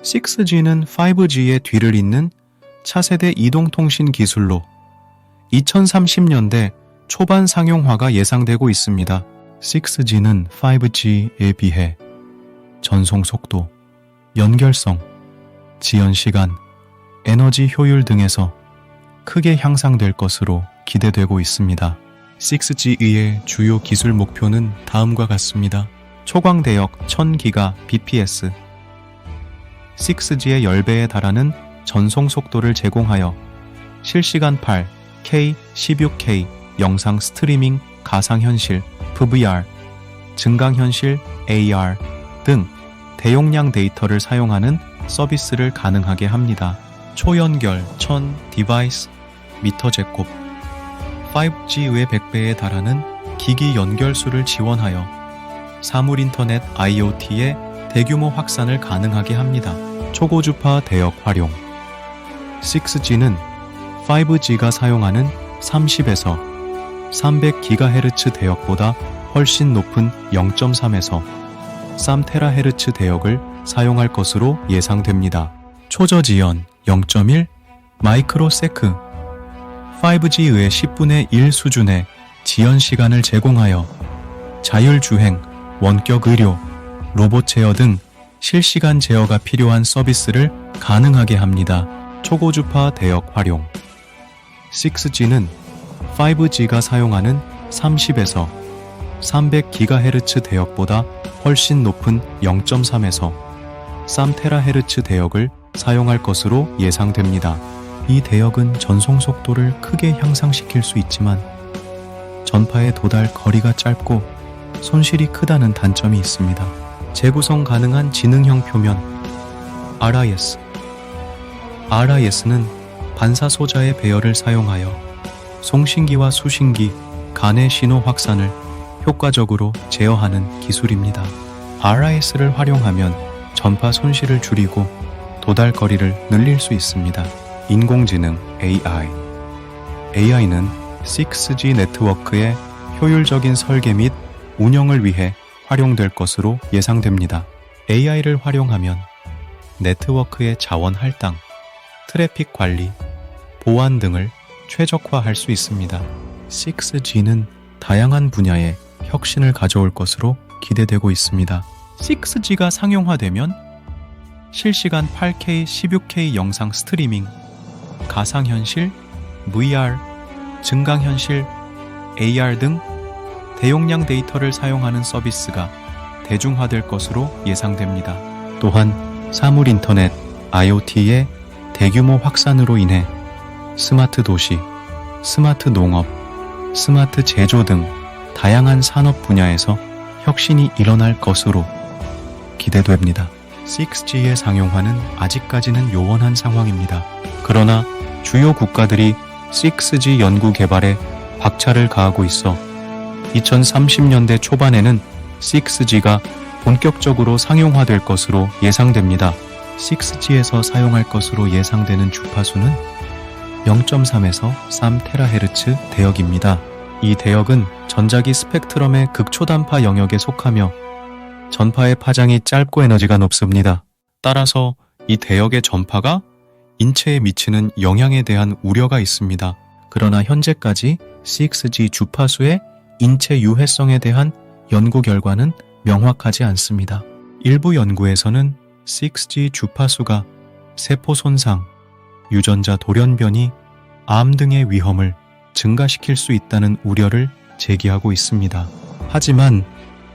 6G는 5G의 뒤를 잇는 차세대 이동통신 기술로 2030년대 초반 상용화가 예상되고 있습니다. 6G는 5G에 비해 전송 속도, 연결성, 지연 시간, 에너지 효율 등에서 크게 향상될 것으로 기대되고 있습니다. 6G의 주요 기술 목표는 다음과 같습니다. 초광 대역 1000Gbps, 6G의 10배에 달하는 전송 속도를 제공하여 실시간 8K, 16K 영상 스트리밍, 가상현실, VR, 증강현실, AR 등 대용량 데이터를 사용하는 서비스를 가능하게 합니다. 초연결 1000 디바이스 미터 제곱, 5G의 100배에 달하는 기기 연결수를 지원하여 사물인터넷 IoT의 대규모 확산을 가능하게 합니다. 초고주파 대역 활용 6G는 5G가 사용하는 30에서 300GHz 대역보다 훨씬 높은 0.3에서 3THz 대역을 사용할 것으로 예상됩니다. 초저지연 0.1 마이크로세크 5G의 10분의 1 수준의 지연 시간을 제공하여 자율주행, 원격 의료, 로봇 제어 등 실시간 제어가 필요한 서비스를 가능하게 합니다. 초고주파 대역 활용 6G는 5G가 사용하는 30에서 300GHz 대역보다 훨씬 높은 0.3에서 3THz 대역을 사용할 것으로 예상됩니다. 이 대역은 전송 속도를 크게 향상시킬 수 있지만 전파에 도달 거리가 짧고 손실이 크다는 단점이 있습니다. 재구성 가능한 지능형 표면 RIS는 반사 소자의 배열을 사용하여 송신기와 수신기 간의 신호 확산을 효과적으로 제어하는 기술입니다. RIS를 활용하면 전파 손실을 줄이고 도달거리를 늘릴 수 있습니다. 인공지능 AI는 6G 네트워크의 효율적인 설계 및 운영을 위해 활용될 것으로 예상됩니다. AI를 활용하면 네트워크의 자원 할당, 트래픽 관리, 보안 등을 최적화할 수 있습니다. 6G는 다양한 분야에 혁신을 가져올 것으로 기대되고 있습니다. 6G가 상용화되면 실시간 8K, 16K 영상 스트리밍, 가상현실, VR, 증강현실, AR 등 대용량 데이터를 사용하는 서비스가 대중화될 것으로 예상됩니다. 또한 사물인터넷 IoT의 대규모 확산으로 인해 스마트 도시, 스마트 농업, 스마트 제조 등 다양한 산업 분야에서 혁신이 일어날 것으로 기대됩니다. 6G의 상용화는 아직까지는 요원한 상황입니다. 그러나 주요 국가들이 6G 연구 개발에 박차를 가하고 있어 2030년대 초반에는 6G가 본격적으로 상용화될 것으로 예상됩니다. 6G에서 사용할 것으로 예상되는 주파수는 0.3에서 3THz 대역입니다. 이 대역은 전자기 스펙트럼의 극초단파 영역에 속하며 전파의 파장이 짧고 에너지가 높습니다. 따라서 이 대역의 전파가 인체에 미치는 영향에 대한 우려가 있습니다. 그러나 현재까지 6G 주파수의 인체 유해성에 대한 연구 결과는 명확하지 않습니다. 일부 연구에서는 6G 주파수가 세포 손상, 유전자 돌연변이, 암 등의 위험을 증가시킬 수 있다는 우려를 제기하고 있습니다. 하지만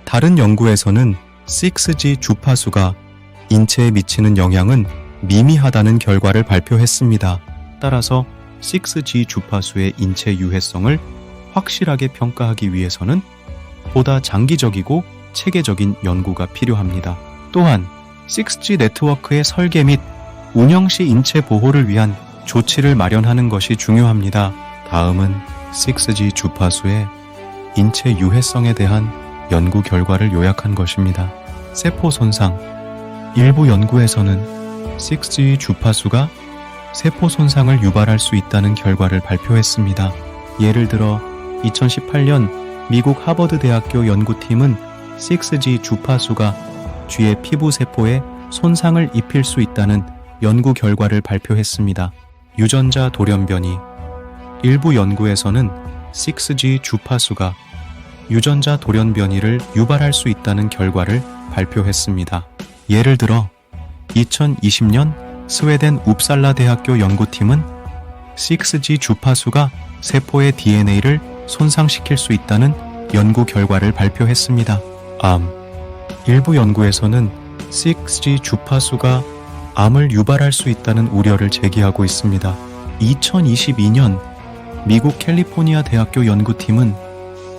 다른 연구에서는 6G 주파수가 인체에 미치는 영향은 미미하다는 결과를 발표했습니다. 따라서 6G 주파수의 인체 유해성을 확실하게 평가하기 위해서는 보다 장기적이고 체계적인 연구가 필요합니다. 또한 6G 네트워크의 설계 및 운영 시 인체 보호를 위한 조치를 마련하는 것이 중요합니다. 다음은 6G 주파수의 인체 유해성에 대한 연구 결과를 요약한 것입니다. 세포 손상. 일부 연구에서는 6G 주파수가 세포 손상을 유발할 수 있다는 결과를 발표했습니다. 예를 들어 2018년 미국 하버드 대학교 연구팀은 6G 주파수가 쥐의 피부 세포에 손상을 입힐 수 있다는 연구 결과를 발표했습니다. 유전자 돌연변이. 일부 연구에서는 6G 주파수가 유전자 돌연변이를 유발할 수 있다는 결과를 발표했습니다. 예를 들어 2020년 스웨덴 웁살라 대학교 연구팀은 6G 주파수가 세포의 DNA를 손상시킬 수 있다는 연구 결과를 발표했습니다. 일부 연구에서는 6G 주파수가 암을 유발할 수 있다는 우려를 제기하고 있습니다. 2022년 미국 캘리포니아 대학교 연구팀은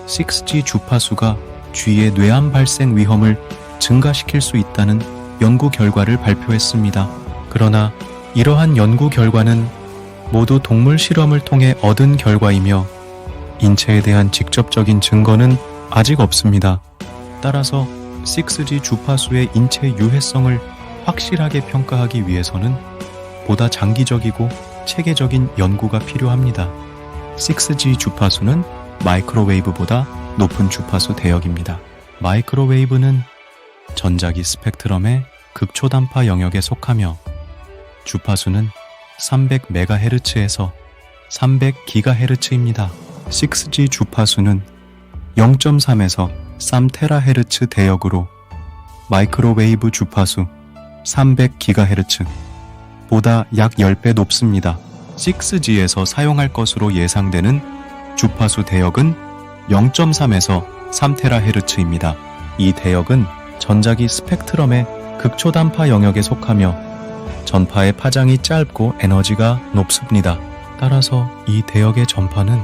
6G 주파수가 쥐의 뇌암 발생 위험을 증가시킬 수 있다는 연구 결과를 발표했습니다. 그러나 이러한 연구 결과는 모두 동물 실험을 통해 얻은 결과이며 인체에 대한 직접적인 증거는 아직 없습니다. 따라서 6G 주파수의 인체 유해성을 확실하게 평가하기 위해서는 보다 장기적이고 체계적인 연구가 필요합니다. 6G 주파수는 마이크로웨이브보다 높은 주파수 대역입니다. 마이크로웨이브는 전자기 스펙트럼의 극초단파 영역에 속하며 주파수는 300MHz에서 300GHz입니다. 6G 주파수는 0.3에서 3THz 대역으로 마이크로웨이브 주파수 300GHz보다 약 10배 높습니다. 6G에서 사용할 것으로 예상되는 주파수 대역은 0.3에서 3THz입니다. 이 대역은 전자기 스펙트럼의 극초단파 영역에 속하며 전파의 파장이 짧고 에너지가 높습니다. 따라서 이 대역의 전파는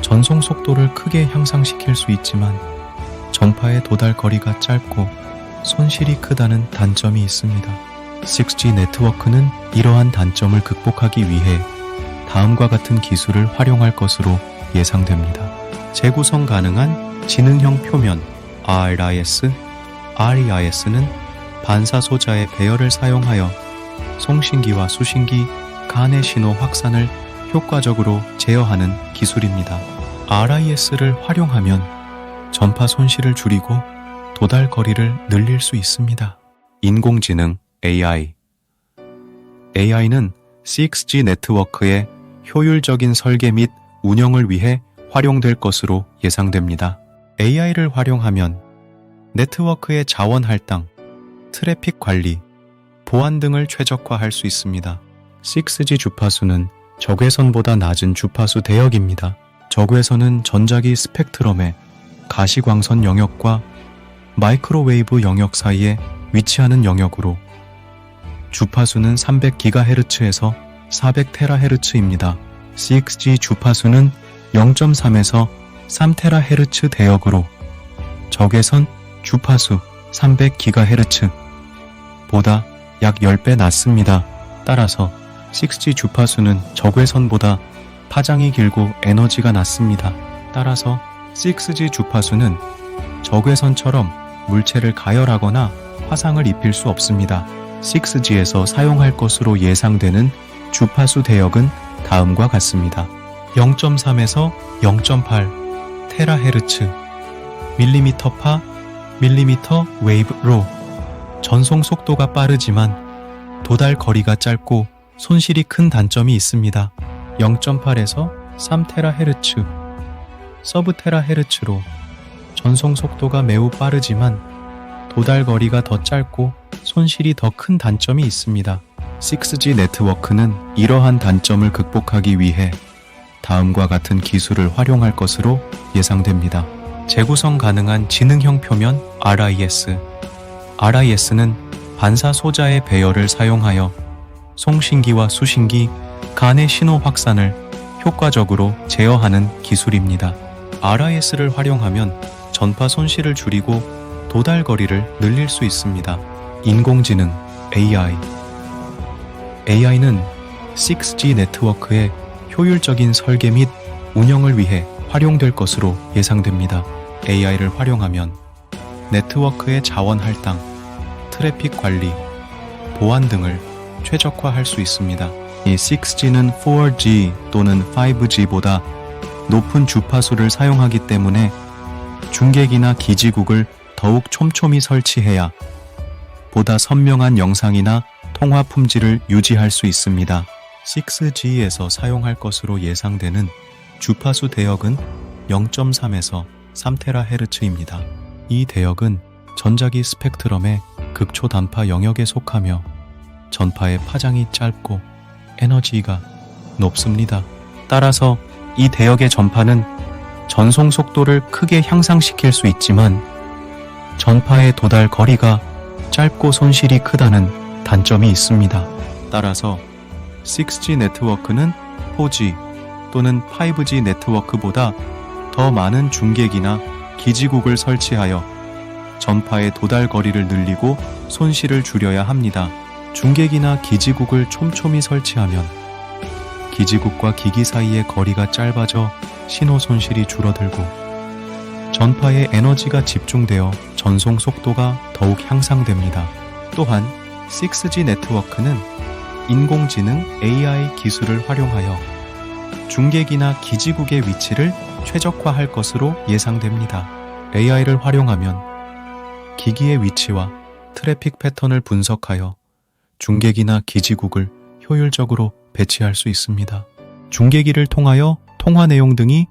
전송 속도를 크게 향상시킬 수 있지만 전파의 도달 거리가 짧고 손실이 크다는 단점이 있습니다. 6G 네트워크는 이러한 단점을 극복하기 위해 다음과 같은 기술을 활용할 것으로 예상됩니다. 재구성 가능한 지능형 표면 RIS, REIS는 반사소자의 배열을 사용하여 송신기와 수신기 간의 신호 확산을 효과적으로 제어하는 기술입니다. RIS를 활용하면 전파 손실을 줄이고 도달 거리를 늘릴 수 있습니다. 인공지능 AI. AI는 6G 네트워크의 효율적인 설계 및 운영을 위해 활용될 것으로 예상됩니다. AI를 활용하면 네트워크의 자원 할당, 트래픽 관리, 보안 등을 최적화할 수 있습니다. 6G 주파수는 적외선보다 낮은 주파수 대역입니다. 적외선은 전자기 스펙트럼의 가시광선 영역과 마이크로웨이브 영역 사이에 위치하는 영역으로 주파수는 300GHz에서 400THz입니다. 6G 주파수는 0.3에서 3THz 대역으로 적외선 주파수 300GHz보다 약 10배 낮습니다. 따라서 6G 주파수는 적외선보다 파장이 길고 에너지가 낮습니다. 따라서 6G 주파수는 적외선처럼 물체를 가열하거나 화상을 입힐 수 없습니다. 6G에서 사용할 것으로 예상되는 주파수 대역은 다음과 같습니다. 0.3에서 0.8 테라헤르츠 밀리미터파 밀리미터 웨이브로 전송 속도가 빠르지만 도달 거리가 짧고 손실이 큰 단점이 있습니다. 0.8에서 3THz 서브테라헤르츠로 전송 속도가 매우 빠르지만 도달 거리가 더 짧고 손실이 더 큰 단점이 있습니다. 6G 네트워크는 이러한 단점을 극복하기 위해 다음과 같은 기술을 활용할 것으로 예상됩니다. 재구성 가능한 지능형 표면 RIS. RIS는 반사 소자의 배열을 사용하여 송신기와 수신기 간의 신호 확산을 효과적으로 제어하는 기술입니다. RIS를 활용하면 전파 손실을 줄이고 도달 거리를 늘릴 수 있습니다. 인공지능 AI. AI는 6G 네트워크의 효율적인 설계 및 운영을 위해 활용될 것으로 예상됩니다. AI를 활용하면 네트워크의 자원 할당, 트래픽 관리, 보안 등을 최적화할 수 있습니다. 이 6G는 4G 또는 5G보다 높은 주파수를 사용하기 때문에 중계기나 기지국을 더욱 촘촘히 설치해야 보다 선명한 영상이나 통화 품질을 유지할 수 있습니다. 6G에서 사용할 것으로 예상되는 주파수 대역은 0.3에서 3THz입니다. 이 대역은 전자기 스펙트럼의 극초단파 영역에 속하며 전파의 파장이 짧고 에너지가 높습니다. 따라서 이 대역의 전파는 전송 속도를 크게 향상시킬 수 있지만 전파의 도달 거리가 짧고 손실이 크다는 단점이 있습니다. 따라서 6G 네트워크는 4G 또는 5G 네트워크보다 더 많은 중계기나 기지국을 설치하여 전파의 도달 거리를 늘리고 손실을 줄여야 합니다. 중계기나 기지국을 촘촘히 설치하면 기지국과 기기 사이의 거리가 짧아져 신호 손실이 줄어들고 전파의 에너지가 집중되어 전송 속도가 더욱 향상됩니다. 또한 6G 네트워크는 인공지능 AI 기술을 활용하여 중계기나 기지국의 위치를 최적화할 것으로 예상됩니다. AI를 활용하면 기기의 위치와 트래픽 패턴을 분석하여 중계기나 기지국을 효율적으로 배치할 수 있습니다. 중계기를 통하여 통화 내용 등이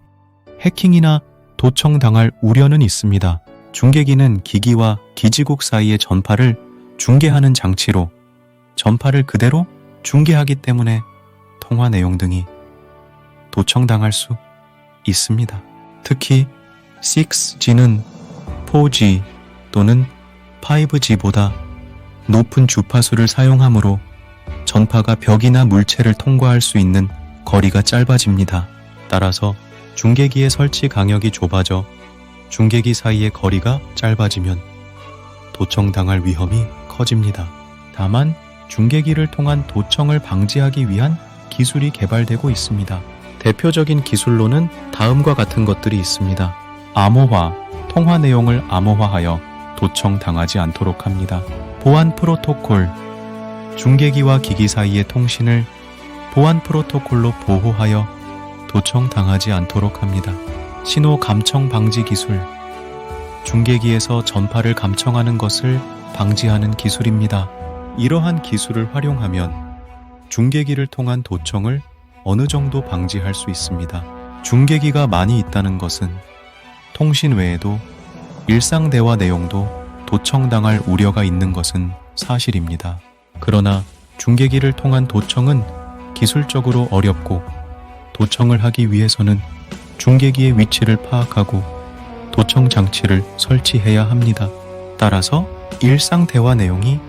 해킹이나 도청당할 우려는 있습니다. 중계기는 기기와 기지국 사이의 전파를 중계하는 장치로 전파를 그대로 중계하기 때문에 통화 내용 등이 도청당할 수 있습니다. 특히 6G는 4G 또는 5G보다 높은 주파수를 사용하므로 전파가 벽이나 물체를 통과할 수 있는 거리가 짧아집니다. 따라서 중계기의 설치 간격이 좁아져 중계기 사이의 거리가 짧아지면 도청당할 위험이 커집니다. 다만 중계기를 통한 도청을 방지하기 위한 기술이 개발되고 있습니다. 대표적인 기술로는 다음과 같은 것들이 있습니다. 암호화, 통화 내용을 암호화하여 도청당하지 않도록 합니다. 보안 프로토콜, 중계기와 기기 사이의 통신을 보안 프로토콜로 보호하여 도청당하지 않도록 합니다. 신호 감청 방지 기술, 중계기에서 전파를 감청하는 것을 방지하는 기술입니다. 이러한 기술을 활용하면 중계기를 통한 도청을 어느 정도 방지할 수 있습니다. 중계기가 많이 있다는 것은 통신 외에도 일상 대화 내용도 도청당할 우려가 있는 것은 사실입니다. 그러나 중계기를 통한 도청은 기술적으로 어렵고 도청을 하기 위해서는 중계기의 위치를 파악하고 도청 장치를 설치해야 합니다. 따라서 일상 대화 내용이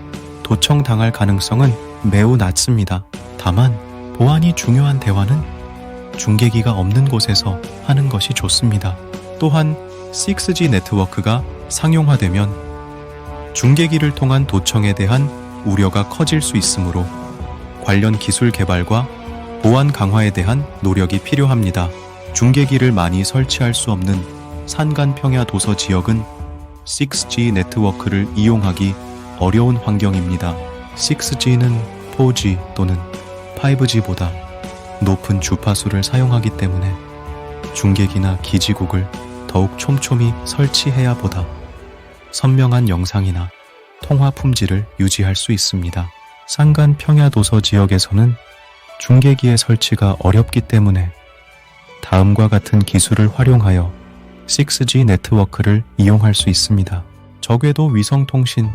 도청당할 가능성은 매우 낮습니다. 다만 보안이 중요한 대화는 중계기가 없는 곳에서 하는 것이 좋습니다. 또한 6G 네트워크가 상용화되면 중계기를 통한 도청에 대한 우려가 커질 수 있으므로 관련 기술 개발과 보안 강화에 대한 노력이 필요합니다. 중계기를 많이 설치할 수 없는 산간 평야 도서 지역은 6G 네트워크를 이용하기 어려운 환경입니다. 6G는 4G 또는 5G보다 높은 주파수를 사용하기 때문에 중계기나 기지국을 더욱 촘촘히 설치해야 보다 선명한 영상이나 통화 품질을 유지할 수 있습니다. 산간 평야 도서 지역에서는 중계기의 설치가 어렵기 때문에 다음과 같은 기술을 활용하여 6G 네트워크를 이용할 수 있습니다. 저궤도 위성통신.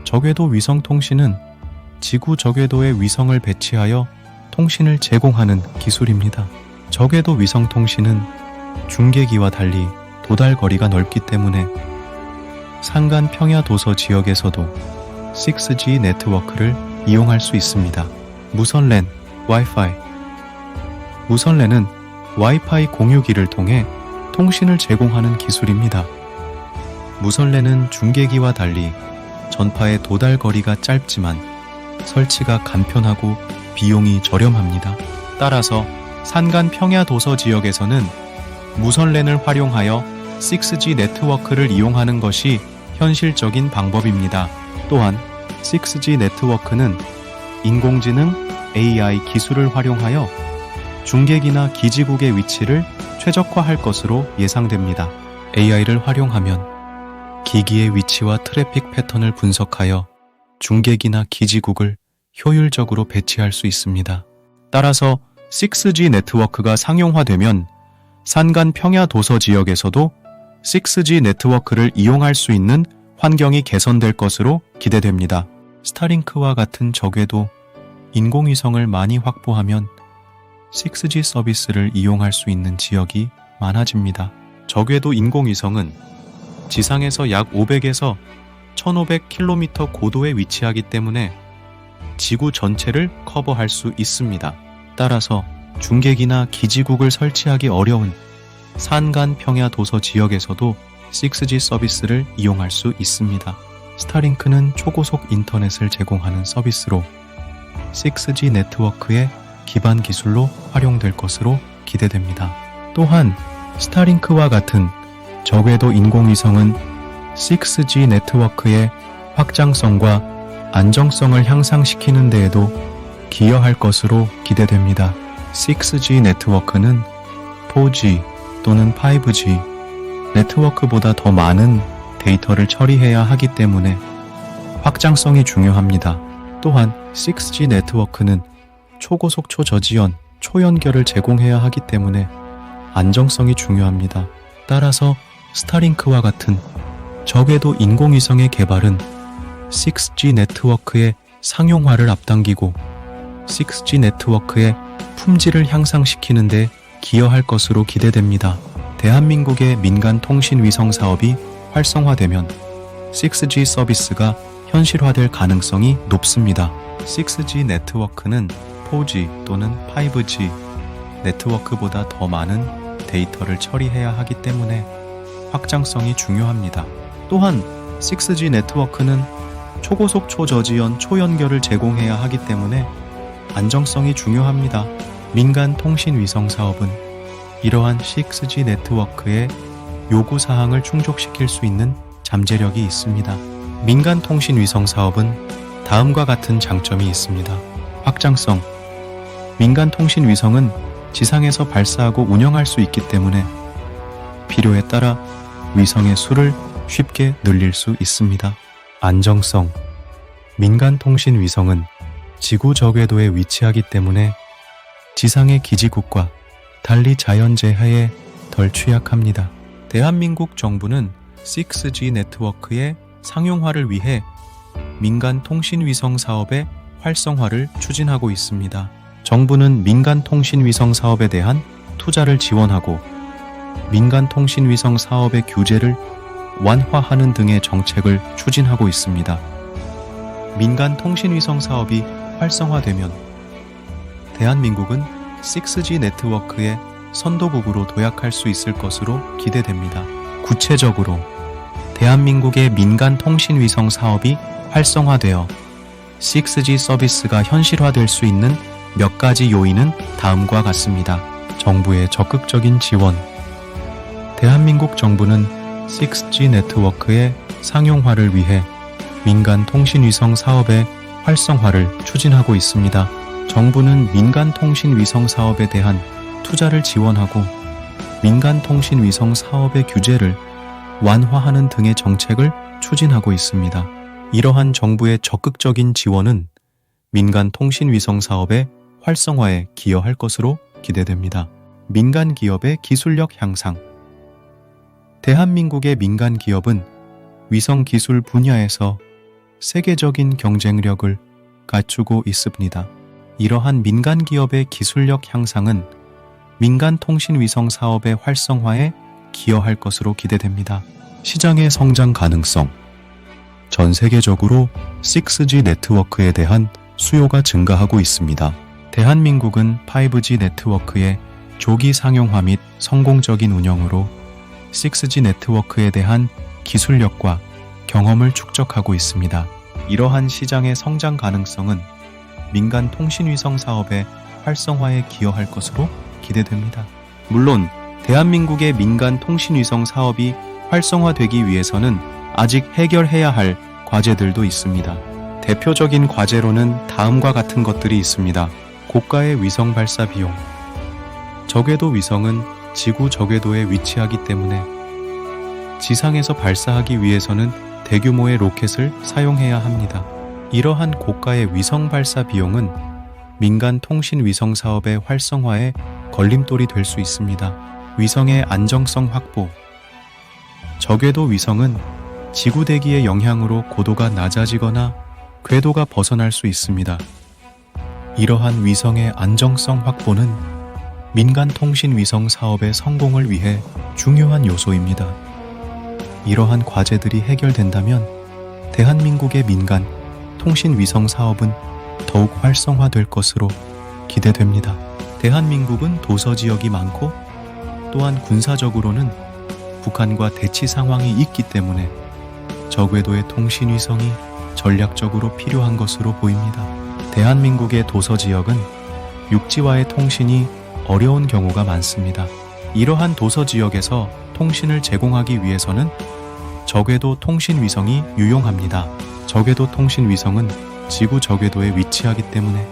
저궤도 위성통신은 지구 저궤도에 위성을 배치하여 통신을 제공하는 기술입니다. 저궤도 위성통신은 중계기와 달리 도달 거리가 넓기 때문에 산간 평야 도서 지역에서도 6G 네트워크를 이용할 수 있습니다. 무선랜, 와이파이. 무선랜은 와이파이 공유기를 통해 통신을 제공하는 기술입니다. 무선랜은 중계기와 달리 전파의 도달 거리가 짧지만 설치가 간편하고 비용이 저렴합니다. 따라서 산간 평야 도서 지역에서는 무선랜을 활용하여 6G 네트워크를 이용하는 것이 현실적인 방법입니다. 또한 6G 네트워크는 인공지능 AI 기술을 활용하여 중계기나 기지국의 위치를 최적화할 것으로 예상됩니다. AI를 활용하면 기기의 위치와 트래픽 패턴을 분석하여 중계기나 기지국을 효율적으로 배치할 수 있습니다. 따라서 6G 네트워크가 상용화되면 산간 평야 도서 지역에서도 6G 네트워크를 이용할 수 있는 환경이 개선될 것으로 기대됩니다. 스타링크와 같은 저궤도 인공위성을 많이 확보하면 6G 서비스를 이용할 수 있는 지역이 많아집니다. 저궤도 인공위성은 지상에서 약 500에서 1500km 고도에 위치하기 때문에 지구 전체를 커버할 수 있습니다. 따라서 중계기나 기지국을 설치하기 어려운 산간 평야 도서 지역에서도 6G 서비스를 이용할 수 있습니다. 스타링크는 초고속 인터넷을 제공하는 서비스로 6G 네트워크의 기반 기술로 활용될 것으로 기대됩니다. 또한 스타링크와 같은 저궤도 인공위성은 6G 네트워크의 확장성과 안정성을 향상시키는 데에도 기여할 것으로 기대됩니다. 6G 네트워크는 4G 또는 5G 네트워크보다 더 많은 데이터를 처리해야 하기 때문에 확장성이 중요합니다. 또한 6G 네트워크는 초고속 초저지연, 초연결을 제공해야 하기 때문에 안정성이 중요합니다. 따라서 스타링크와 같은 저궤도 인공위성의 개발은 6G 네트워크의 상용화를 앞당기고 6G 네트워크의 품질을 향상시키는 데 기여할 것으로 기대됩니다. 대한민국의 민간 통신 위성 사업이 활성화되면 6G 서비스가 현실화될 가능성이 높습니다. 6G 네트워크는 4G 또는 5G 네트워크보다 더 많은 데이터를 처리해야 하기 때문에 확장성이 중요합니다. 또한 6G 네트워크는 초고속 초저지연 초연결을 제공해야 하기 때문에 안정성이 중요합니다. 민간 통신 위성 사업은 이러한 6G 네트워크의 요구사항을 충족시킬 수 있는 잠재력이 있습니다. 민간 통신 위성 사업은 다음과 같은 장점이 있습니다. 확장성. 민간 통신 위성은 지상에서 발사하고 운영할 수 있기 때문에 필요에 따라 위성의 수를 쉽게 늘릴 수 있습니다. 안정성. 민간 통신 위성은 지구 저궤도에 위치하기 때문에 지상의 기지국과 달리 자연재해에 덜 취약합니다. 대한민국 정부는 6G 네트워크의 상용화를 위해 민간 통신위성 사업의 활성화를 추진하고 있습니다. 정부는 민간 통신위성 사업에 대한 투자를 지원하고 민간 통신위성 사업의 규제를 완화하는 등의 정책을 추진하고 있습니다. 민간 통신위성 사업이 활성화되면 대한민국은 6G 네트워크의 선도국으로 도약할 수 있을 것으로 기대됩니다. 구체적으로 대한민국의 민간 통신위성 사업이 활성화되어 6G 서비스가 현실화될 수 있는 몇 가지 요인은 다음과 같습니다. 정부의 적극적인 지원. 대한민국 정부는 6G 네트워크의 상용화를 위해 민간 통신위성 사업의 활성화를 추진하고 있습니다. 정부는 민간 통신위성 사업에 대한 투자를 지원하고 민간 통신위성 사업의 규제를 완화하는 등의 정책을 추진하고 있습니다. 이러한 정부의 적극적인 지원은 민간 통신위성 사업의 활성화에 기여할 것으로 기대됩니다. 민간 기업의 기술력 향상. 대한민국의 민간 기업은 위성 기술 분야에서 세계적인 경쟁력을 갖추고 있습니다. 이러한 민간 기업의 기술력 향상은 민간 통신위성 사업의 활성화에 기여할 것으로 기대됩니다. 시장의 성장 가능성. 전 세계적으로 6G 네트워크에 대한 수요가 증가하고 있습니다. 대한민국은 5G 네트워크의 조기 상용화 및 성공적인 운영으로 6G 네트워크에 대한 기술력과 경험을 축적하고 있습니다. 이러한 시장의 성장 가능성은 민간 통신위성 사업의 활성화에 기여할 것으로 기대됩니다. 물론 대한민국의 민간 통신위성 사업이 활성화되기 위해서는 아직 해결해야 할 과제들도 있습니다. 대표적인 과제로는 다음과 같은 것들이 있습니다. 고가의 위성 발사 비용. 저궤도 위성은 지구 저궤도에 위치하기 때문에 지상에서 발사하기 위해서는 대규모의 로켓을 사용해야 합니다. 이러한 고가의 위성 발사 비용은 민간 통신 위성 사업의 활성화에 걸림돌이 될 수 있습니다. 위성의 안정성 확보. 저궤도 위성은 지구 대기의 영향으로 고도가 낮아지거나 궤도가 벗어날 수 있습니다. 이러한 위성의 안정성 확보는 민간 통신 위성 사업의 성공을 위해 중요한 요소입니다. 이러한 과제들이 해결된다면 대한민국의 민간 통신 위성 사업은 더욱 활성화될 것으로 기대됩니다. 대한민국은 도서 지역이 많고 또한 군사적으로는 북한과 대치 상황이 있기 때문에 저궤도의 통신 위성이 전략적으로 필요한 것으로 보입니다. 대한민국의 도서 지역은 육지와의 통신이 어려운 경우가 많습니다. 이러한 도서 지역에서 통신을 제공하기 위해서는 저궤도 통신 위성이 유용합니다. 저궤도 통신 위성은 지구 저궤도에 위치하기 때문에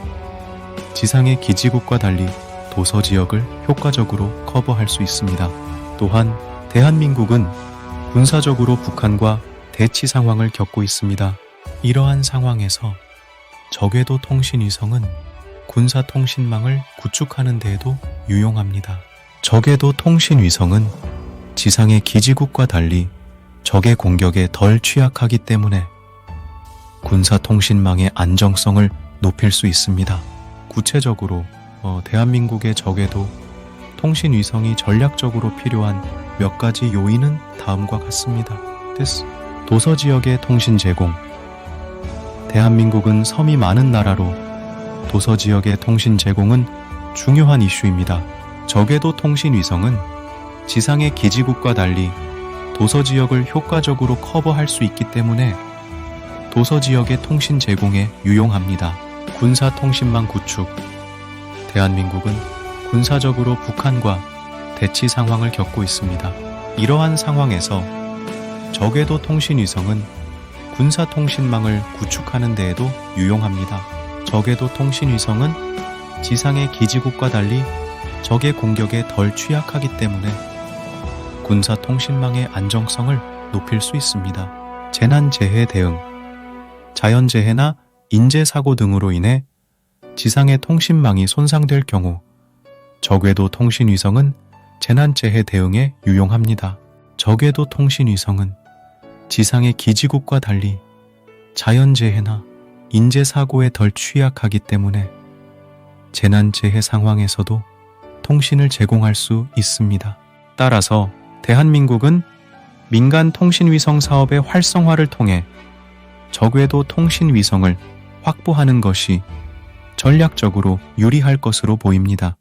지상의 기지국과 달리 도서 지역을 효과적으로 커버할 수 있습니다. 또한 대한민국은 군사적으로 북한과 대치 상황을 겪고 있습니다. 이러한 상황에서 저궤도 통신 위성은 군사 통신망을 구축하는 데에도 유용합니다. 저궤도 통신 위성은 지상의 기지국과 달리 적의 공격에 덜 취약하기 때문에 군사 통신망의 안정성을 높일 수 있습니다. 구체적으로 대한민국의 저궤도 통신 위성이 전략적으로 필요한 몇 가지 요인은 다음과 같습니다. 도서 지역의 통신 제공. 대한민국은 섬이 많은 나라로 도서 지역의 통신 제공은 중요한 이슈입니다. 저궤도 통신 위성은 지상의 기지국과 달리 도서 지역을 효과적으로 커버할 수 있기 때문에 도서 지역의 통신 제공에 유용합니다. 군사 통신망 구축. 대한민국은 군사적으로 북한과 대치 상황을 겪고 있습니다. 이러한 상황에서 저궤도 통신 위성은 군사 통신망을 구축하는 데에도 유용합니다. 저궤도 통신 위성은 지상의 기지국과 달리 적의 공격에 덜 취약하기 때문에 군사 통신망의 안정성을 높일 수 있습니다. 재난재해 대응. 자연재해나 인재사고 등으로 인해 지상의 통신망이 손상될 경우 저궤도 통신 위성은 재난재해 대응에 유용합니다. 저궤도 통신 위성은 지상의 기지국과 달리 자연재해나 인재사고에 덜 취약하기 때문에 재난재해 상황에서도 통신을 제공할 수 있습니다. 따라서 대한민국은 민간 통신위성 사업의 활성화를 통해 저궤도 통신위성을 확보하는 것이 전략적으로 유리할 것으로 보입니다.